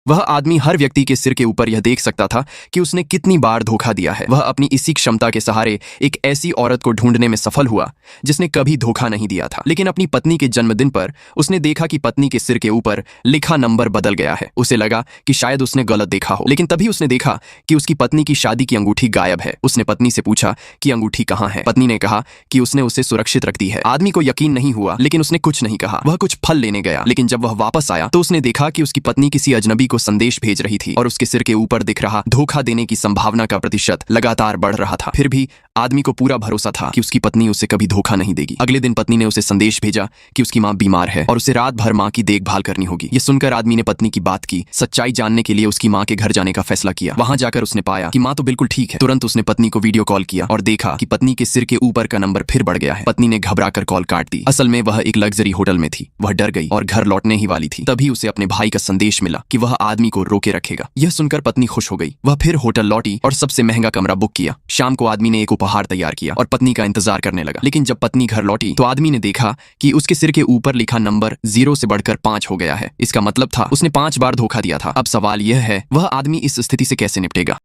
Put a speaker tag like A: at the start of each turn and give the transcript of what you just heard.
A: वह आदमी हर व्यक्ति के सिर के ऊपर यह देख सकता था कि उसने कितनी बार धोखा दिया है। वह अपनी इसी क्षमता के सहारे एक ऐसी औरत को ढूंढने में सफल हुआ जिसने कभी धोखा नहीं दिया था। लेकिन अपनी पत्नी के जन्मदिन पर उसने देखा कि पत्नी के सिर के ऊपर लिखा नंबर बदल गया है। उसे लगा कि शायद उसने गलत देखा हो, लेकिन तभी उसने देखा कि उसकी पत्नी की शादी की अंगूठी गायब है। उसने पत्नी से पूछा कि अंगूठी कहाँ है। पत्नी ने कहा कि उसने उसे सुरक्षित रख दी है। आदमी को यकीन नहीं हुआ, लेकिन उसने कुछ नहीं कहा। वह कुछ फल लेने गया, लेकिन जब वह वापस आया तो उसने देखा कि उसकी पत्नी किसी अजनबी को संदेश भेज रही थी और उसके सिर के ऊपर दिख रहा धोखा देने की संभावना का प्रतिशत लगातार बढ़ रहा था। फिर भी आदमी को पूरा भरोसा था कि उसकी पत्नी उसे कभी धोखा नहीं देगी। अगले दिन पत्नी ने उसे संदेश भेजा कि उसकी मां बीमार है और उसे रात भर मां की देखभाल करनी होगी। ये सुनकर आदमी ने पत्नी की बात की सच्चाई जानने के लिए उसकी मां के घर जाने का फैसला किया। वहां जाकर उसने पाया कि मां तो बिल्कुल ठीक है। तुरंत उसने पत्नी को वीडियो कॉल किया और देखा कि पत्नी के सिर के ऊपर का नंबर फिर बढ़ गया है। पत्नी ने घबराकर कॉल काट दी। असल में वह एक लग्जरी होटल में थी। वह डर गई और घर लौटने ही वाली थी। तभी उसे अपने भाई का संदेश मिला कि वह आदमी को रोके रखेगा। यह सुनकर पत्नी खुश हो गई। वह फिर होटल लौटी और सबसे महंगा कमरा बुक किया। शाम को आदमी ने एक उपहार तैयार किया और पत्नी का इंतजार करने लगा। लेकिन जब पत्नी घर लौटी तो आदमी ने देखा कि उसके सिर के ऊपर लिखा नंबर 0 से बढ़कर 5 हो गया है। इसका मतलब था उसने 5 बार धोखा दिया था। अब सवाल यह है, वह आदमी इस स्थिति से कैसे निपटेगा।